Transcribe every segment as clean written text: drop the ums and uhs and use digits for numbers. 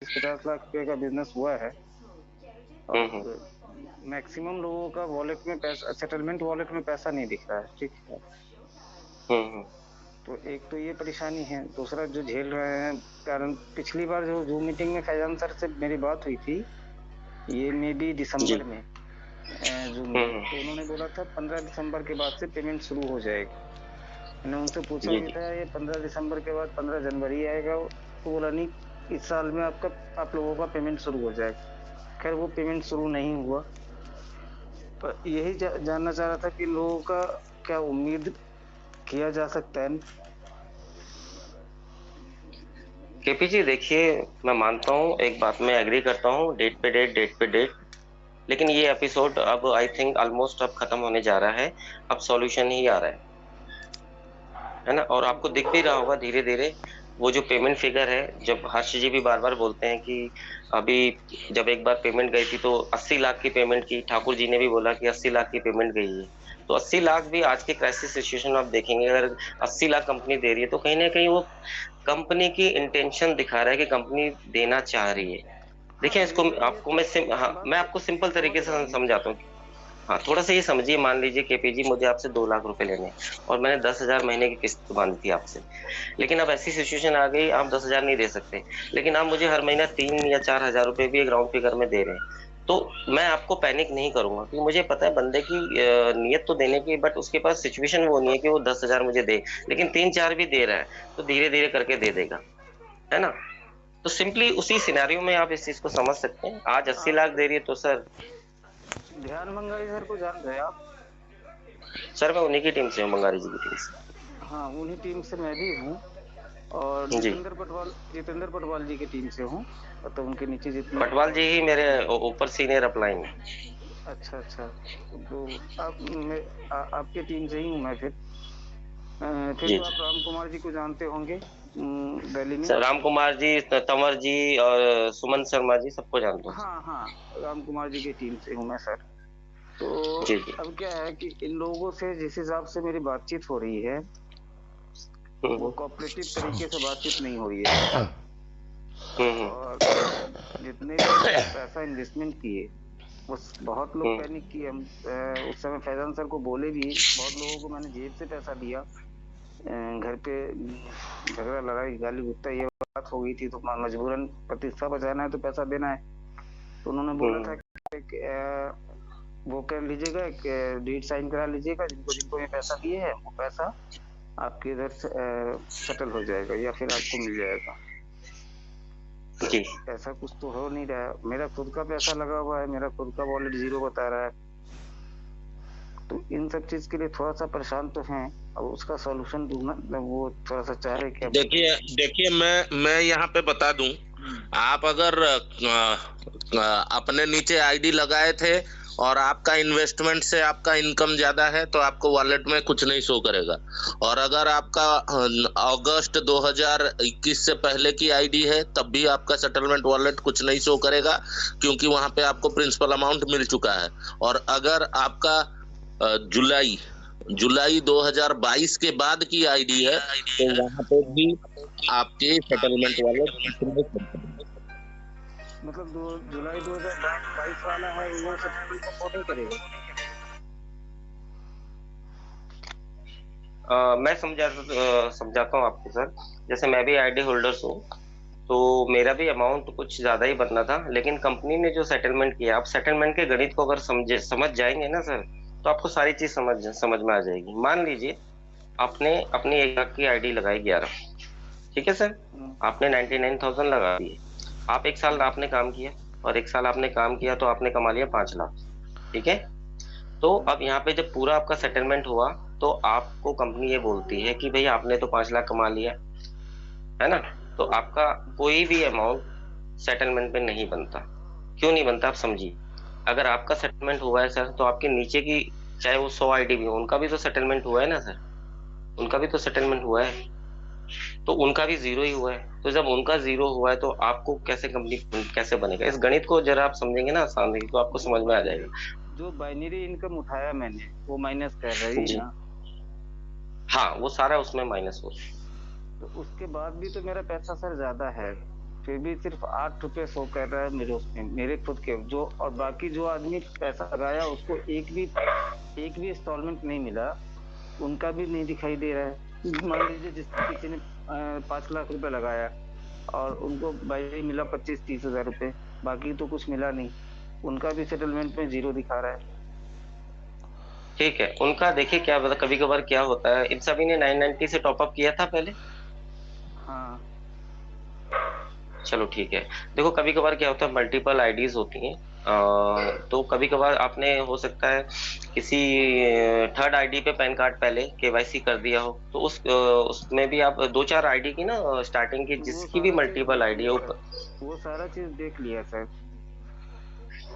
35-50 लाख रुपए का बिजनेस हुआ है। हम्म। और मैक्सिमम लोगों का वॉलेट में पैसा, सेटलमेंट वॉलेट में पैसा नहीं दिख रहा है। ठीक है, हम्म। तो एक तो ये परेशानी है। दूसरा जो झेल रहे हैं कारण, पिछली बार जो जूम मीटिंग में फैजान सर से मेरी बात हुई थी, ये मे बी जी। दिसंबर में जूम में, हम्म। तो उन्होंने बोला था 15 दिसंबर के बाद से पेमेंट शुरू हो जाएगी। मैंने उनसे पूछा जी भी जी। था ये 15 दिसंबर के बाद 15 जनवरी आएगा, तो बोला नहीं, इस साल में आपका, आप लोगों का पेमेंट शुरू हो जाएगा। खैर वो पेमेंट शुरू नहीं हुआ। पर यही जानना चाह रहा था कि लोगों का क्या उम्मीद किया जा सकता है। केपी जी देखिए, मैं मानता हूँ, एक बात में एग्री करता हूँ, डेट पे डेट, डेट पे डेट। लेकिन ये एपिसोड अब आई थिंक ऑलमोस्ट अब खत्म होने जा रहा है। अब सॉल्यूशन ही आ रहा है ना? और आपको दिख भी रहा होगा धीरे धीरे वो जो पेमेंट फिगर है। जब हर्ष जी भी बार बार बोलते हैं कि अभी जब एक बार पेमेंट गई थी तो 80 लाख की पेमेंट की, ठाकुर जी ने भी बोला कि 80 लाख की पेमेंट गई है। तो 80 लाख भी आज के क्राइसिस सिचुएशन में आप देखेंगे, अगर 80 लाख कंपनी दे रही है तो कहीं ना कहीं वो कंपनी की इंटेंशन दिखा रहा है कि कंपनी देना चाह रही है। हाँ देखिए दे इसको रही है आपको तो हाँ, बात मैं आपको सिंपल समझ तरीके रहा से हूँ। समझाता हूँ। हाँ, थोड़ा सा ये समझिए, मान लीजिए केपी जी मुझे आपसे 2 लाख रुपए लेने हैं और मैंने 10,000 महीने की किस्त बांधी थी आपसे। लेकिन अब ऐसी सिचुएशन आ गई, आप 10,000 नहीं दे सकते, लेकिन आप मुझे हर महीना 3 या 4 हजार रुपए भी एक राउंड फिगर में दे रहे हैं। तो मैं आपको पैनिक नहीं करूंगा, क्योंकि मुझे पता है बंदे की नीयत तो देने की, बट उसके पास सिचुएशन वो नहीं है कि वो 10,000 मुझे दे। लेकिन 3-4 भी दे रहा है तो धीरे धीरे करके दे देगा, है ना? तो सिंपली उसी सिनेरियो में आप इस चीज को समझ सकते हैं। आज 80 लाख आप दे रही है तो सर। ध्यान मंगाई सर को जान रहे हैं आप? सर मैं उन्हीं की टीम से हूँ, बंगारी जी की टीम से। हाँ, उन्हीं टीम से मैं भी हूँ। और जी। जितेंद्र पटवाल जी की टीम से हूँ। मतलब उनके नीचे जितने पटवाल जी ही मेरे हैं। ऊपर सीनियर अपलाइन है। अच्छा अच्छा। तो आपके टीम से ही हूँ मैं फिर। फिर जी तो जी। आप राम कुमार जी को जानते होंगे, दिल्ली में। सर राम कुमार जी, तंवर जी और सुमन शर्मा जी सबको जानता हूँ हाँ सर। हाँ, राम कुमार जी की टीम से हूँ मैं सर। तो जी जी। अब क्या है कि इन लोगों से जिस हिसाब से मेरी बातचीत हो रही है, वो हम्म कोऑपरेटिव तरीके से बातचीत नहीं हो रही है सर। हम्म और जितने भी पैसा इन्वेस्टमेंट किए, उस बहुत लोग हम्म पैनिक किए। हम उस समय फैजान सर को बोले भी, बहुत लोगों को मैंने जेब से पैसा दिया। घर पे झगड़ा, लड़ाई, गाली गुस्सा ये बात हो गई थी, तो मजबूरन प्रतिष्ठा बचाना है तो पैसा देना है। तो उन्होंने बोला था हम्म कि वो कर लीजिएगा, एक डीड साइन करा लीजिएगा, जिनको जिनको ये पैसा दिए हैं वो पैसा आपके इधर से सेटल हो जाएगा या फिर आपको मिल जाएगा। तो जी। ऐसा कुछ तो हो नहीं रहा है। मेरा खुद का पैसा लगा हुआ है, मेरा खुद का वॉलेट जीरो बता रहा है। तो इन सब चीज के लिए थोड़ा सा परेशान तो हैं। अब उसका सॉल्यूशन ढूंढना, मतलब वो थोड़ा सा चाह रहे कि अब देखिए देखिए, मैं यहाँ पे बता दूं, आप अगर अपने नीचे आईडी लगाए थे और आपका इन्वेस्टमेंट से आपका इनकम ज्यादा है तो आपको वॉलेट में कुछ नहीं शो करेगा। और अगर आपका अगस्त 2021 से पहले की आईडी है तब भी आपका सेटलमेंट वॉलेट कुछ नहीं शो करेगा, क्योंकि वहां पे आपको प्रिंसिपल अमाउंट मिल चुका है। और अगर आपका जुलाई जुलाई 2022 के बाद की आईडी है तो वहां पे भी आपके सेटलमेंट वाले कुछ नहीं करते। मतलब जुलाई 2022 वाला है, वो सेटलमेंट सपोर्ट नहीं करेगा। मैं समझाता हूँ आपको सर। जैसे मैं भी आईडी होल्डर्स हूँ, तो मेरा भी अमाउंट कुछ ज्यादा ही बनना था, लेकिन कंपनी ने जो सेटलमेंट किया, आप सेटलमेंट के गणित को अगर समझ जाएंगे ना सर, तो आपको सारी चीज समझ में आ जाएगी। मान लीजिए आपने अपनी 1 लाख की आईडी लगाई 11, ठीक है सर? हम्म, आपने 99,000 लगा दिए। आप 1 साल हम्म, आपने काम किया, और 1 साल आपने काम किया तो आपने कमा लिया 5 लाख, ठीक है? तो हम्म, अब यहाँ पे जब पूरा आपका सेटलमेंट हुआ, तो आपको कंपनी ये बोलती है कि भाई आपने तो 5 लाख कमा लिया, है ना? तो आपका कोई भी अमाउंट सेटलमेंट पे नहीं बनता। क्यों नहीं बनता, आप समझिए। अगर आपका सेटलमेंट हुआ है सर, तो आपके नीचे की, चाहे वो 100 आईडी भी हो, उनका भी तो सेटलमेंट हुआ है ना सर? उनका भी तो सेटलमेंट हुआ है, तो उनका भी जीरो ही हुआ है। तो जब उनका जीरो हुआ है तो आपको कैसे कंपनी कैसे बनेगा? इस गणित को जरा आप समझेंगे ना आसान तो आपको जो समझ में आ जाएगा। जो बाइनरी इनकम उठाया मैंने, वो माइनस कर रही जी। ना। हाँ, वो सारा उसमें माइनस हो। तो उसके बाद भी तो मेरा पैसा सर ज्यादा है। फिर भी सिर्फ 8 रुपए शो कर रहा है मेरे उसमें, मेरे खुद के जो, और बाकी जो आदमी पैसा लगाया उसको एक भी इंस्टॉलमेंट नहीं मिला, उनका भी नहीं दिखाई दे रहा है। मान लीजिए जिस किसी ने 5 लाख रुपए लगाया और उनको भाई मिला 25-30 हजार रुपए, बाकी तो कुछ मिला नहीं, उनका भी सेटलमेंट में 0 दिखा रहा है। ठीक है, उनका देखिए क्या पता, कभी कभार क्या होता है, इन सभी ने 990 से टॉपअप किया था पहले। हाँ चलो ठीक है। देखो कभी कभार क्या होता है, मल्टीपल आईडीज होती हैं, तो कभी कभार आपने हो सकता है किसी थर्ड आईडी पे पैन कार्ड पहले केवाईसी कर दिया हो, तो उसमें भी आप 2-4 आईडी की ना स्टार्टिंग की वो जिसकी भी सारा चीज मल्टीपल देख आईडी है लिया ऊपर। वो सारा चीज देख लिया सर।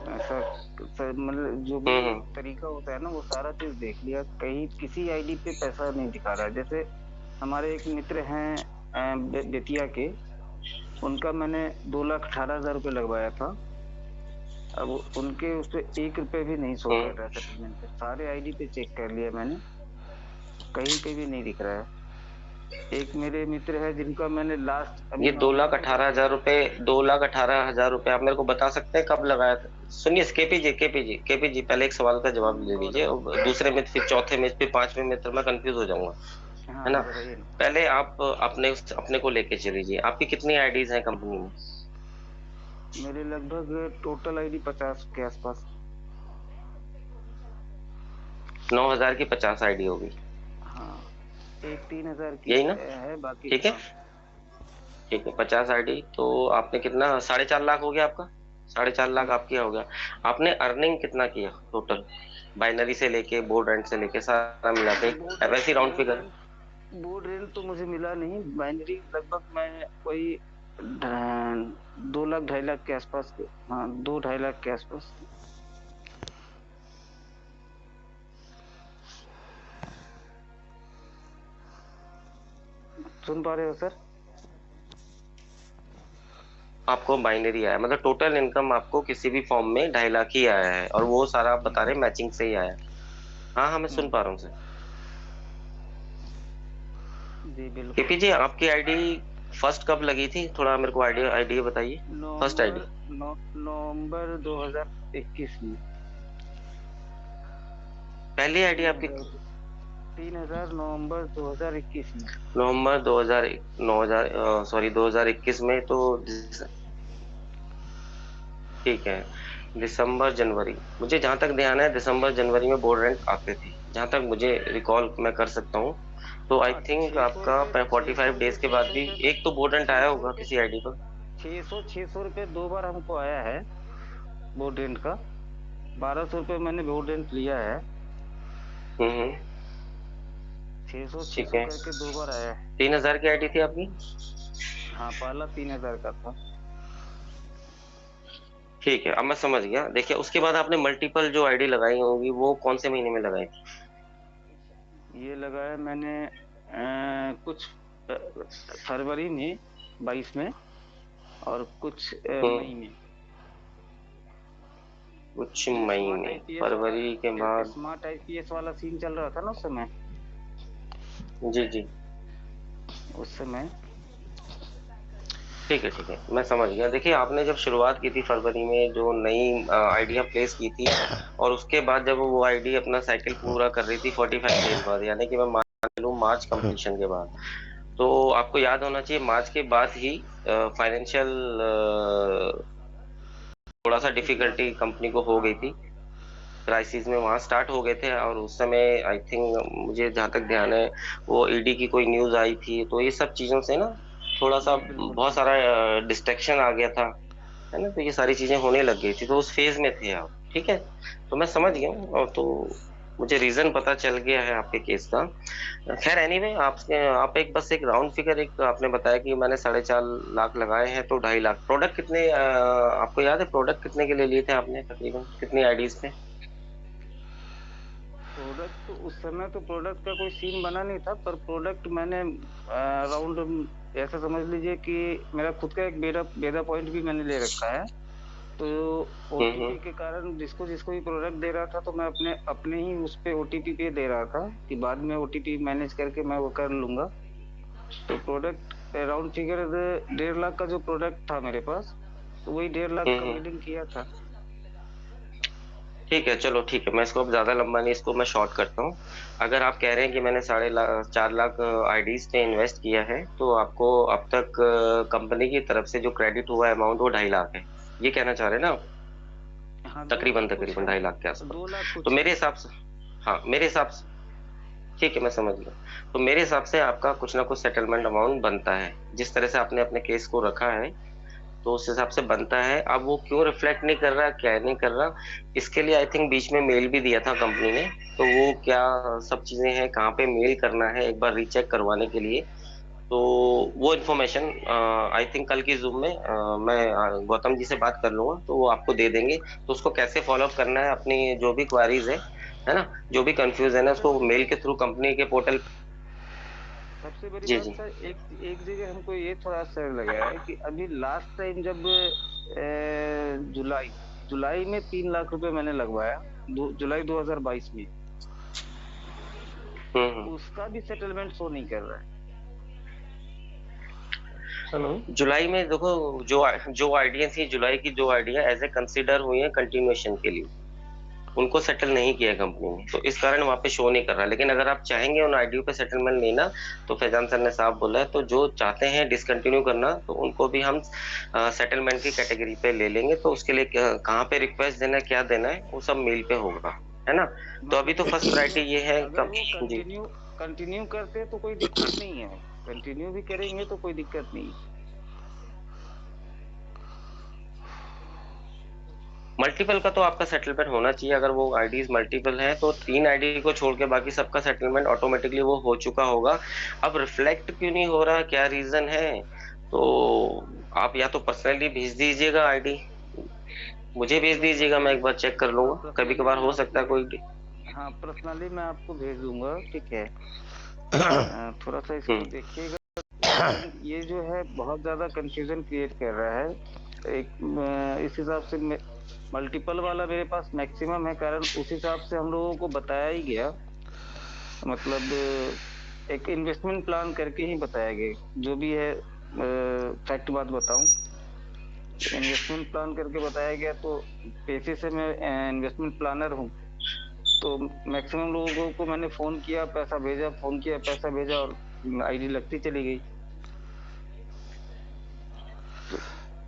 ऐसा सर, मतलब जो भी हम्म। तरीका होता है ना वो सारा चीज देख लिया, कहीं किसी आईडी पे पैसा नहीं दिखा रहा है। जैसे हमारे एक मित्र हैं बेतिया के, उनका मैंने 2,18,000 रुपये लगवाया था। अब उनके उस पे 1 रुपए भी नहीं शो कर रहा है सेटलमेंट पे। सारे आईडी पे चेक कर लिया मैंने, कहीं पे भी नहीं दिख रहा है। एक मेरे मित्र है जिनका मैंने लास्ट अभी ये 2,18,000 रुपये, 2,18,000 रुपये आप मेरे को बता सकते हैं कब लगाया था? सुनिए केपी जी पहले एक सवाल का जवाब दे दीजिए, और दूसरे मित्र, फिर चौथे मित्र, फिर पांचवें मित्र में कंफ्यूज हो जाऊंगा, हाँ है ना। बताइए ना। पहले आप अपने को लेके चलीजिए, आपकी कितनी आईडीज हैं कंपनी में? मेरे लगभग टोटल आईडी 50 के आसपास। 9,000 की 50 आईडी होगी, हाँ, एक 3,000 की यही ना? है बाकी। ठीक है, हाँ ठीक है, 50 आईडी तो आपने कितना, 4.5 लाख हो गया आपका, 4.5 लाख हाँ। आपकी हो गया। आपने अर्निंग कितना किया टोटल, बाइनरी से लेके बोर्ड रेंट से लेके सारा मिला के, वैसे round board figure? Rent board rent तो मुझे मिला नहीं, बाइनरी लगभग मैं कोई 2 लाख 2.5 लाख के आसपास। हाँ, 2-2.5 लाख के आसपास। सुन पा रहे हो सर? आपको बाइनरी आया, मतलब टोटल इनकम आपको किसी भी फॉर्म में 2.5 लाख ही आया है, और वो सारा आप बता रहे मैचिंग से ही आया? हाँ हाँ, मैं सुन पा रहा हूँ सर। जी बिल्कुल। केपी जी आपकी आईडी फर्स्ट कब लगी थी, थोड़ा मेरे को आइडिया बताइए। फर्स्ट आईडी नवंबर 2021 में। पहली आईडी आपकी 3,000 नवंबर 2021 में। नवंबर 2021 में, तो ठीक है, दिसंबर जनवरी, मुझे जहां तक ध्यान है दिसंबर जनवरी में बोर्ड रेंट आते थे, जहां तक मुझे रिकॉल मैं कर सकता हूँ। तो आई थिंक 600 आपका रुपये 45 डेज के बाद भी एक तो बोर्ड रेंट आया होगा किसी आईडी पर। 600 रुपये 2 बार हमको आया है बोर्ड रेंट का। 1,200 रुपये मैंने बोर्ड रेंट लिया है। हम्म, 600 ठीक 600 है। करके 2 बार आया है। 3,000 की आईडी थी आपकी? हाँ, पहला 3,000 का था। ठीक है, अब मैं समझ गया। देखिए उसके बाद आपने मल्टीपल जो आईडी लगाई होंगी वो कौन से महीने में लगाई थी? ये लगाया मैंने कुछ फरवरी में 22 में, और कुछ मई में। कुछ मई में, फरवरी के बाद। स्मार्ट आईपीएस वाला सीन चल रहा था ना उस समय। जी जी, उस समय ठीक है, मैं समझ गया। देखिए आपने जब शुरुआत की थी फरवरी में, जो नई आइडिया प्लेस की थी, और उसके बाद जब वो आईडी अपना साइकिल पूरा कर रही थी 45 डेज बाद, यानी कि मैं मान लूँ मार्च कंप्लीशन के बाद, तो आपको याद होना चाहिए मार्च के बाद ही फाइनेंशियल थोड़ा सा डिफिकल्टी कंपनी को हो गई थी, क्राइसिस में वहां स्टार्ट हो गए थे, और उस समय आई थिंक मुझे जहां तक ध्यान है वो ईडी की कोई न्यूज आई थी, तो ये सब चीजों से ना थोड़ा सा बहुत सारा डिस्ट्रैक्शन आ गया था, है ना, तो ये सारी चीजें होने लग गई थी, तो उस फेज में थे आप। ठीक है, तो मैं समझ गया हूँ, और तो मुझे रीजन पता चल गया है आपके केस का। खैर एनीवे, आप एक बस एक राउंड फिगर, एक आपने बताया कि मैंने 4.5 लाख लगाए हैं, तो 2.5 लाख। प्रोडक्ट कितने आपको याद है, प्रोडक्ट कितने के लिए लिए थे आपने, तकरीबन कितनी आईडीज पे? प्रोडक्ट तो उस समय तो प्रोडक्ट का कोई सीन बना नहीं था, पर प्रोडक्ट मैंने अराउंड ऐसा समझ लीजिए कि मेरा खुद का एक बेदा पॉइंट भी मैंने ले रखा है। तो ओटीपी के कारण जिसको जिसको भी प्रोडक्ट दे रहा था, तो मैं अपने ही उस पे ओटीपी पे दे रहा था कि बाद में ओटीपी मैनेज करके मैं वो कर लूंगा। तो प्रोडक्ट राउंड फिगर 1.5 लाख का जो प्रोडक्ट था मेरे पास, तो वही 1.5 लाख का बिलिंग किया था। ठीक है, चलो ठीक है, मैं इसको अब ज्यादा लंबा नहीं, इसको मैं शॉर्ट करता हूँ। अगर आप कह रहे हैं कि मैंने 4.5 लाख आईडीज पे इन्वेस्ट किया है, तो आपको अब तक कंपनी की तरफ से जो क्रेडिट हुआ अमाउंट वो 2.5 लाख है, ये कहना चाह रहे हैं ना आप? हाँ, 2 तकरीबन लाख कुछ तकरीबन है, 2.5 लाख के 2 लाख आसपास। तो कुछ है। मेरे हिसाब से, हाँ मेरे हिसाब से, ठीक है मैं समझ गया। तो मेरे हिसाब से आपका कुछ ना कुछ सेटलमेंट अमाउंट बनता है, जिस तरह से आपने अपने केस को रखा है, तो उस हिसाब से बनता है। अब वो क्यों रिफ्लेक्ट नहीं कर रहा, क्या नहीं कर रहा, इसके लिए आई थिंक बीच में मेल भी दिया था कंपनी ने, तो वो क्या सब चीजें हैं, कहाँ पे मेल करना है एक बार रीचेक करवाने के लिए, तो वो इन्फॉर्मेशन आई थिंक कल की जूम में मैं गौतम जी से बात कर लूंगा, तो वो आपको दे देंगे। तो उसको कैसे फॉलो अप करना है, अपनी जो भी क्वारीज है ना, जो भी कंफ्यूजन है, उसको मेल के थ्रू कंपनी के पोर्टल। सबसे बड़ी जी बात जी। सर, एक एक जगह हमको ये थोड़ा सर लगा है कि अभी लास्ट टाइम जब जुलाई जुलाई में 3 लाख रुपए मैंने लगवाया, जुलाई 2022 में, हम्म। उसका भी सेटलमेंट शो नहीं कर रहा है। हेलो। जुलाई में देखो, जो जो आईडिया थी जुलाई की, जो आइडिया एज ए कंसिडर हुई है कंटिन्यूएशन के लिए, उनको सेटल नहीं किया कंपनी ने, तो इस कारण वहां पे शो नहीं कर रहा। लेकिन अगर आप चाहेंगे उन आईडियो पे सेटलमेंट लेना, तो फैजान सर ने साफ बोला है, तो जो चाहते हैं डिसकंटिन्यू करना, तो उनको भी हम सेटलमेंट की कैटेगरी पे ले लेंगे। तो उसके लिए कहाँ पे रिक्वेस्ट देना है, क्या देना है, वो सब मेल पे होगा, है ना। तो अभी तो फर्स्ट प्रायोरिटी ये है अगर वो जी। कंटिन्यू करते तो कोई दिक्कत नहीं है, कंटिन्यू भी करेंगे तो कोई दिक्कत नहीं। मल्टीपल का तो आपका सेटलमेंट होना चाहिए। अगर वो आईडीज मल्टीपल है, तो 3 आईडी को छोड़ के बाकी सबका सेटलमेंट ऑटोमेटिकली वो हो चुका होगा। अब रिफ्लेक्ट क्यों नहीं हो रहा, क्या रीजन है, तो आप या तो पर्सनली भेज दीजिएगा आईडी, मुझे भेज दीजिएगा, मैं एक बार चेक कर लूंगा, कभी कभार हो सकता है कोई। हाँ, पर्सनली मैं आपको भेज दूंगा, ठीक है। थोड़ा सा इसको हम्म। देखिएगा। ये जो है बहुत ज्यादा कंफ्यूजन क्रिएट कर रहा है। इस हिसाब से मल्टीपल वाला मेरे पास मैक्सिमम है, कारण उस हिसाब से हम लोगों को बताया ही गया, मतलब एक इन्वेस्टमेंट प्लान करके ही बताया गया। जो भी है फैक्ट बात बताऊं, इन्वेस्टमेंट प्लान करके बताया गया, तो पेशे से मैं इन्वेस्टमेंट प्लानर हूं, तो मैक्सिमम लोगों को मैंने फोन किया, पैसा भेजा, फोन किया, पैसा भेजा, और आईडी लगती चली गई।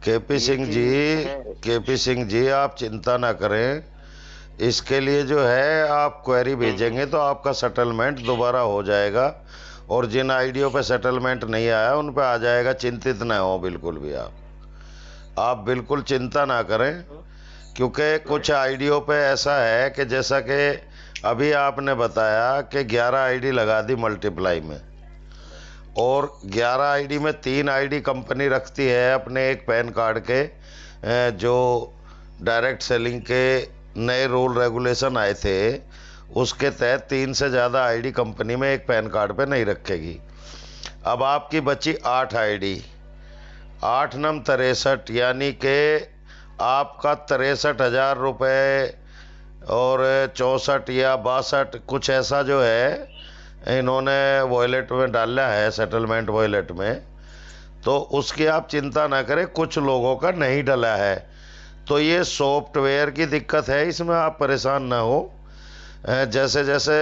केपी सिंह जी, केपी सिंह जी आप चिंता ना करें, इसके लिए जो है आप क्वेरी भेजेंगे तो आपका सेटलमेंट दोबारा हो जाएगा, और जिन आईडियो पे सेटलमेंट नहीं आया उन पे आ जाएगा। चिंतित ना हो बिल्कुल भी, आप बिल्कुल चिंता ना करें, क्योंकि कुछ आईडियो पे ऐसा है कि जैसा कि अभी आपने बताया कि 11 आईडी लगा दी मल्टीप्लाई में, और 11 आईडी में 3 आईडी कंपनी रखती है अपने एक पैन कार्ड के, जो डायरेक्ट सेलिंग के नए रूल रेगुलेशन आए थे उसके तहत 3 से ज़्यादा आईडी कंपनी में एक पैन कार्ड पे नहीं रखेगी। अब आपकी बची 8 आईडी, 8 नम 63, यानी कि आपका 63,000 रुपये और 64 या 62 कुछ ऐसा जो है इन्होंने वॉलेट में डाला है, सेटलमेंट वॉलेट में, तो उसकी आप चिंता ना करें। कुछ लोगों का नहीं डला है, तो ये सॉफ्टवेयर की दिक्कत है, इसमें आप परेशान ना हो। जैसे जैसे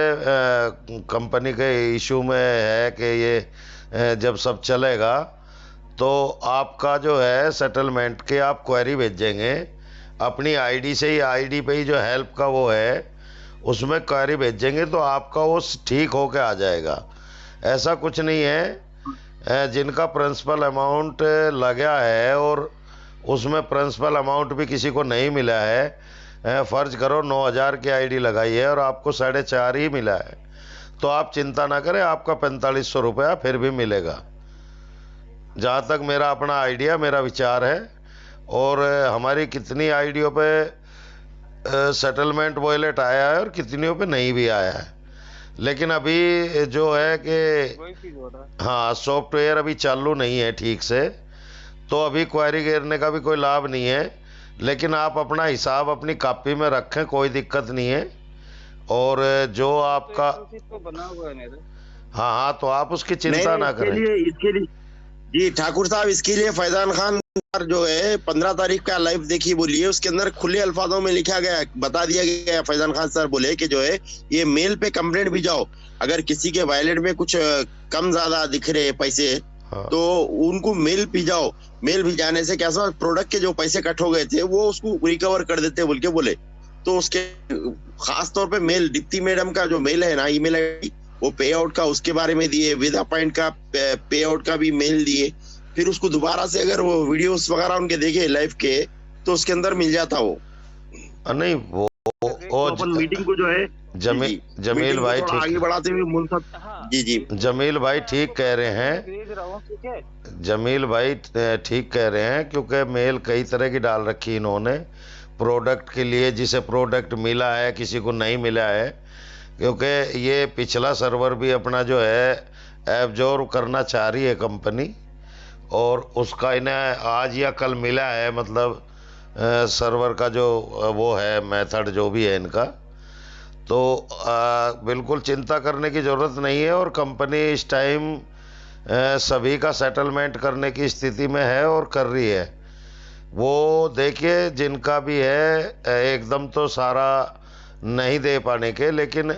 कंपनी के इशू में है कि ये जब सब चलेगा तो आपका जो है सेटलमेंट की आप क्वेरी भेजेंगे अपनी आईडी से ही, आईडी पे ही जो हेल्प का वो है उसमें क्वेरी भेजेंगे तो आपका वो ठीक होके आ जाएगा। ऐसा कुछ नहीं है, जिनका प्रिंसिपल अमाउंट लगा है और उसमें प्रिंसिपल अमाउंट भी किसी को नहीं मिला है, फ़र्ज करो 9,000 की आईडी लगाई है और आपको 4.5 ही मिला है, तो आप चिंता ना करें, आपका 4500 रुपया फिर भी मिलेगा। जहाँ तक मेरा अपना आइडिया, मेरा विचार है। और हमारी कितनी आईडियो पे सेटलमेंट वॉलेट आया है और कितनियों पे नहीं भी आया है, लेकिन अभी जो है कि हाँ सॉफ्टवेयर अभी चालू नहीं है ठीक से, तो अभी क्वेरी गिरने का भी कोई लाभ नहीं है। लेकिन आप अपना हिसाब अपनी कॉपी में रखें, कोई दिक्कत नहीं है। और जो आपका तो बना हुआ है मेरा। हाँ हाँ, तो आप उसकी चिंता ना करें। जी ठाकुर साहब, इसके लिए फैजान खान सर जो है 15 तारीख का लाइव देखिए बोलिए, उसके अंदर खुले अल्फाजों में लिखा गया, बता दिया गया, फैजान खान सर बोले कि जो है ये मेल पे कंप्लेंट भी जाओ, अगर किसी के वॉलेट में कुछ कम ज्यादा दिख रहे पैसे, हाँ, तो उनको मेल भिजाओ, मेल भिजाने से कैसा प्रोडक्ट के जो पैसे कट हो गए थे वो उसको रिकवर कर देते बोल के बोले। तो उसके खास तौर पे मेल दीप्ति मैडम का जो मेल है ना, ईमेल आईडी, वो पे आउट का उसके बारे में दिए, विदा पॉइंट का पे आउट का भी मेल दिए। फिर उसको दोबारा से अगर वो वीडियोस वगैरह उनके देखे लाइव के तो उसके अंदर मिल जाता वो। नहीं वो अपन मीटिंग को जो है जमील भाई ठीक आगे बढ़ाते हुए जी जमील भाई ठीक कह रहे हैं, जमील भाई ठीक कह रहे हैं, क्योंकि मेल कई तरह की डाल रखी इन्होंने प्रोडक्ट के लिए, जिसे प्रोडक्ट मिला है किसी को नहीं मिला है, क्योंकि ये पिछला सर्वर भी अपना जो है एब्जॉर्ब करना चाह रही है कंपनी, और उसका इन्हें आज या कल मिला है, मतलब सर्वर का जो वो है मेथड जो भी है इनका, तो बिल्कुल चिंता करने की ज़रूरत नहीं है। और कंपनी इस टाइम सभी का सेटलमेंट करने की स्थिति में है और कर रही है। वो देखिए जिनका भी है एकदम तो सारा नहीं दे पाने के, लेकिन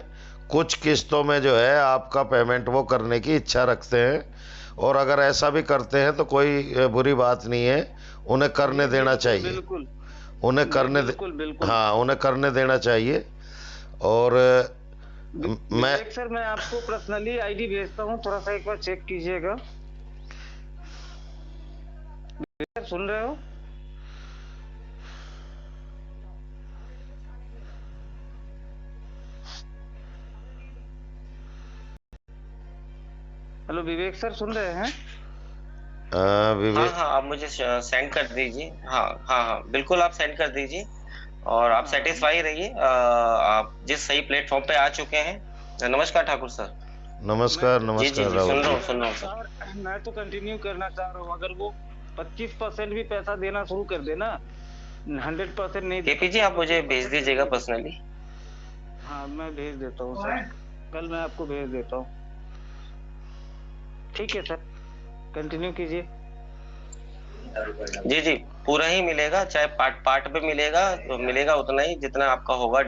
कुछ किस्तों में जो है आपका पेमेंट वो करने की इच्छा रखते हैं, और अगर ऐसा भी करते हैं तो कोई बुरी बात नहीं है, उन्हें करने देना चाहिए, उन्हें करने हाँ उन्हें करने देना चाहिए। और मैं सर मैं आपको पर्सनली आईडी भेजता हूँ, थोड़ा सा एक बार चेक कीजिएगा। सुन रहे हो? हेलो विवेक सर, सुन रहे हैं? विवेक हाँ आप मुझे सेंड कर दीजिए। हाँ बिल्कुल आप सेंड कर दीजिए, और आप सेटिस्फाई रहिए। आप जिस सही प्लेटफॉर्म पे आ चुके हैं। नमस्कार ठाकुर सर। नमस्कार जी सुन रहा हूँ सर। मैं तो कंटिन्यू करना चाह रहा हूँ, अगर वो 25% भी पैसा देना शुरू कर देना, 100% नहीं। केपी जी आप मुझे भेज दीजिएगा पर्सनली। हाँ मैं भेज देता हूँ सर, कल मैं आपको भेज देता हूँ। ठीक है सर, कंटिन्यू कीजिए। जी पूरा ही मिलेगा, चाहे पार्ट पे मिलेगा तो मिलेगा उतना ही जितना आपका होगा।